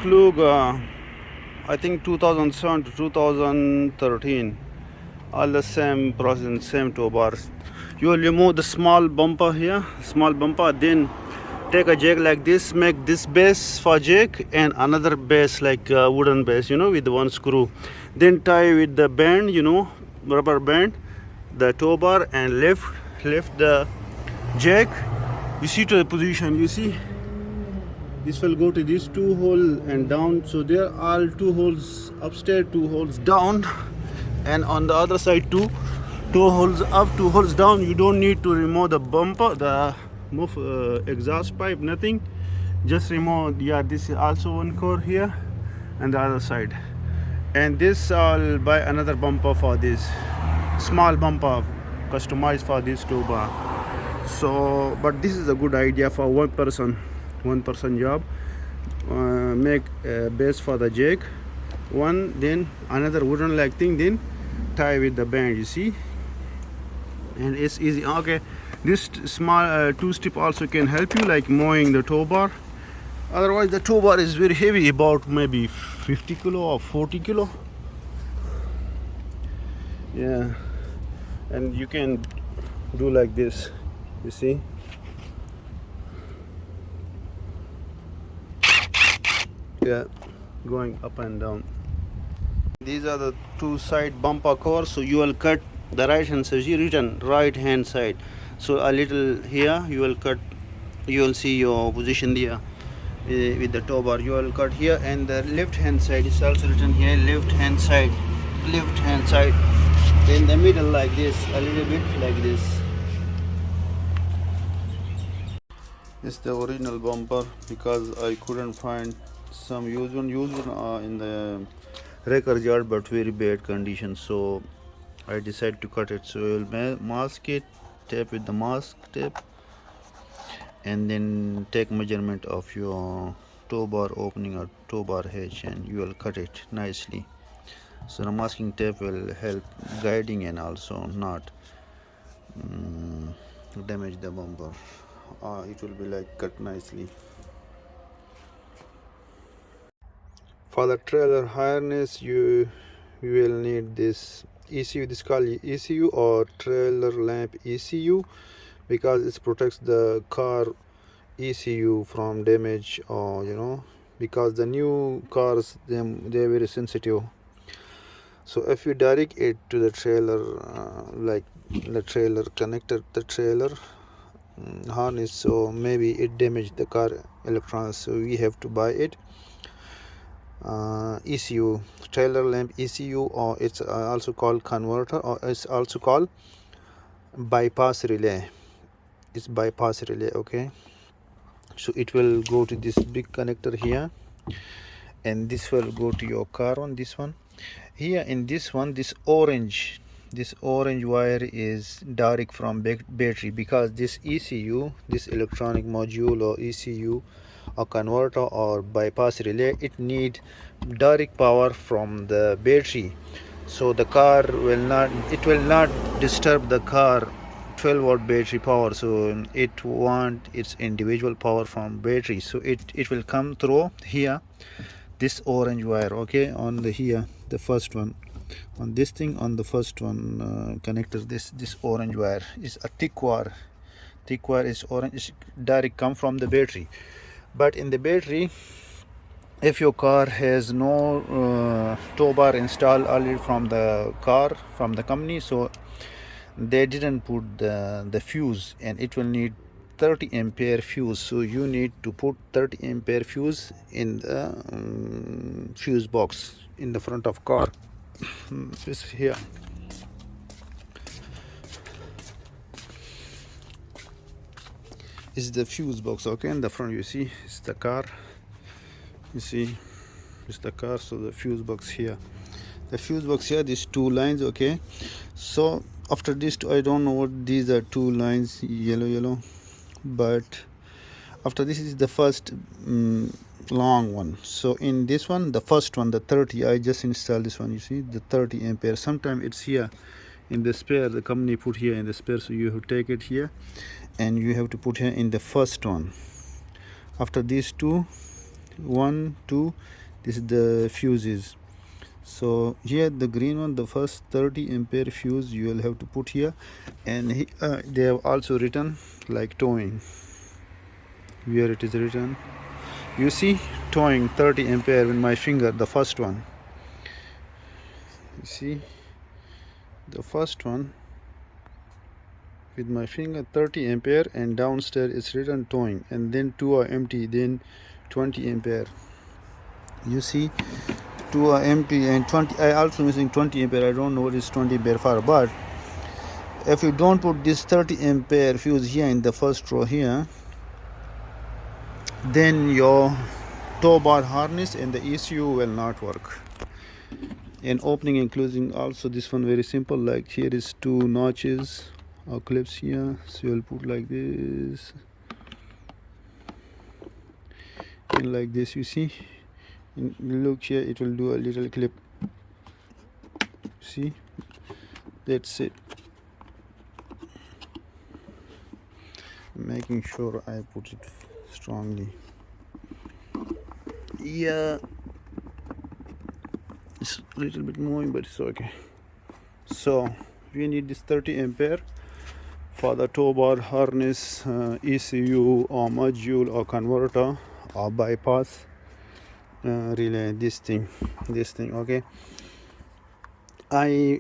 Kluger, I think 2007 to 2013, all the same process, same tow-bars. You will remove the small bumper here, then take a jack like this, make this base for jack and another base like wooden base, with one screw. Then tie with the band, rubber band, the tow bar, and lift the jack. You see to the position, you see this will go to these two holes and down. So there are all two holes upstairs, two holes down, and on the other side two holes up, two holes down. You don't need to remove the bumper, the exhaust pipe, nothing. Just remove. This is also one core here and the other side. And this I'll buy another bumper for this, small bumper customized for this tow bar. So but this is a good idea for one person job. Make a base for the jack, one, then another wooden like thing, then tie with the band, you see, and it's easy. Okay, this small two strip also can help you like mowing the tow bar. Otherwise the tow bar is very heavy, about maybe 50 kilo or 40 kilo. Yeah, and you can do like this, you see. Yeah, going up and down. These are the two side bumper covers, so you will cut the right hand side, written right hand side. So a little here you will cut, you will see your position there with the tow bar. You will cut here, and the left hand side is also written here, left hand side. In the middle like this, a little bit like this. It's the original bumper because I couldn't find some used one in the wrecker's yard, but very bad condition, so I decided to cut it. So you'll mask it, tape with the mask tape, and then take measurement of your tow bar opening or tow bar hedge, and you will cut it nicely. So the masking tape will help guiding and also not damage the bumper. It will be like cut nicely. For the trailer harness, you will need this ECU. This is called ECU or trailer lamp ECU because it protects the car ECU from damage, or because the new cars they're very sensitive. So if you direct it to the trailer, like the trailer connector, the trailer harness, so maybe it damaged the car electronics, so we have to buy it. ECU, trailer lamp ECU, or it's also called converter, or it's also called bypass relay. It's bypass relay. Okay, so it will go to this big connector here, and this will go to your car on this one here. In this one, this orange wire is direct from battery, because this ECU, this electronic module or ECU or converter or bypass relay, it need direct power from the battery, so the car will not disturb the car 12-volt battery power. So it want its individual power from battery, so it will come through here, this orange wire. Okay, on the here, the first one on this thing, on the first one connector, this orange wire is a thick wire is orange, is direct come from the battery. But in the battery, if your car has no tow bar installed already from the company, so they didn't put the fuse, and it will need 30 ampere fuse. So you need to put 30 ampere fuse in the fuse box in the front of car. This here. Is the fuse box. Okay, in the front you see it's the car, you see it's the car. So the fuse box here, these two lines. Okay, so after this I don't know what these are, two lines, yellow, but after this is the first long one. So in this one, the first one, the 30, I just installed this one. You see the 30 ampere. Sometimes it's here in the spare, the company put here in the spare, so you have to take it here and you have to put here in the first one. After these two, 1 2. This is the fuses. So here the green one, the first 30 ampere fuse you will have to put here, and they have also written like towing, where it is written, you see, towing 30 ampere with my finger, the first one, you see the first one with my finger, 30 ampere, and downstairs is written towing, and then two are empty, then 20 ampere. You see, two are empty and 20. I also missing 20 ampere. I don't know what is 20 ampere for, but if you don't put this 30 ampere fuse here in the first row here, then your tow bar harness and the ECU will not work. And opening and closing also, this one very simple, like here is two notches or clips here, so you'll put like this and like this, you see, and look here, it will do a little clip, see, that's it. Making sure I put it strongly. Yeah, it's a little bit moving, but it's okay. So we need this 30 ampere for the tow bar harness, ECU or module or converter or bypass relay, this thing, okay. I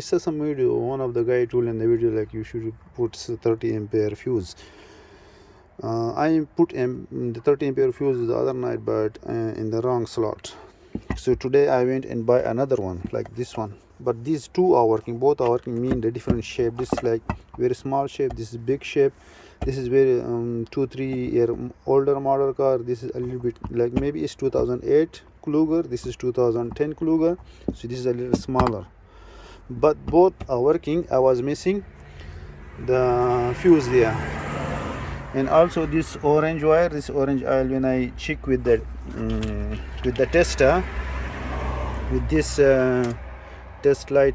saw some video, one of the guy told in the video like you should put 30 ampere fuse. I put the 30 ampere fuse the other night, but in the wrong slot. So today I went and buy another one like this one, but these two are working, both are working, mean the different shape. This is like very small shape, this is big shape, this is very 2-3 year older model car, this is a little bit like maybe it's 2008 Kluger, this is 2010 Kluger, so this is a little smaller, but both are working. I was missing the fuse there. And also this orange wire, this orange oil, when I check with the tester, with this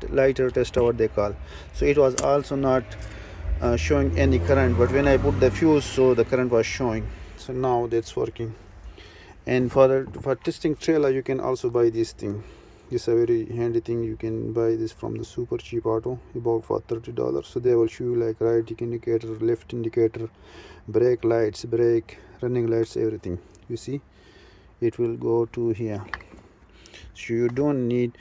lighter tester, what they call, so it was also not showing any current, but when I put the fuse, so the current was showing, so now that's working. And for testing trailer, you can also buy this thing. This is a very handy thing. You can buy this from the super cheap auto, about for $30. So they will show you like right indicator, left indicator, brake lights, brake, running lights, everything. You see, it will go to here. So you don't need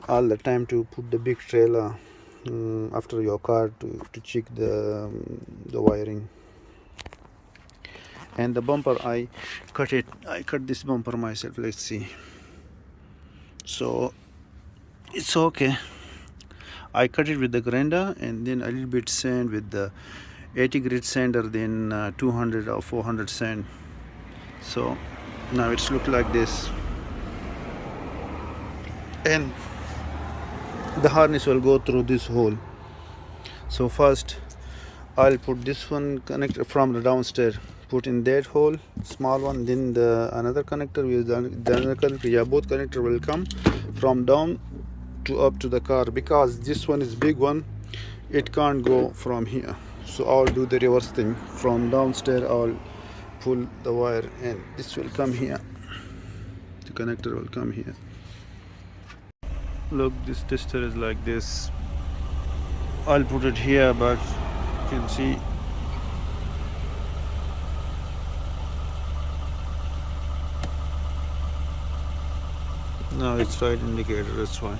all the time to put the big trailer after your car to check the wiring. And the bumper, I cut this bumper myself. Let's see. So it's okay. I cut it with the grinder and then a little bit sand with the 80 grit sander, then 200 or 400 sand. So now it's look like this, and the harness will go through this hole. So first I'll put this one connector from the downstairs, put in that hole, small one, then the another connector with the another connector. Yeah, both connector will come from down to up to the car, because this one is big one, it can't go from here. So I'll do the reverse thing, from downstairs I'll pull the wire and this will come here, the connector will come here. Look, this tester is like this. I'll put it here, but you can see now it's right indicator, that's why.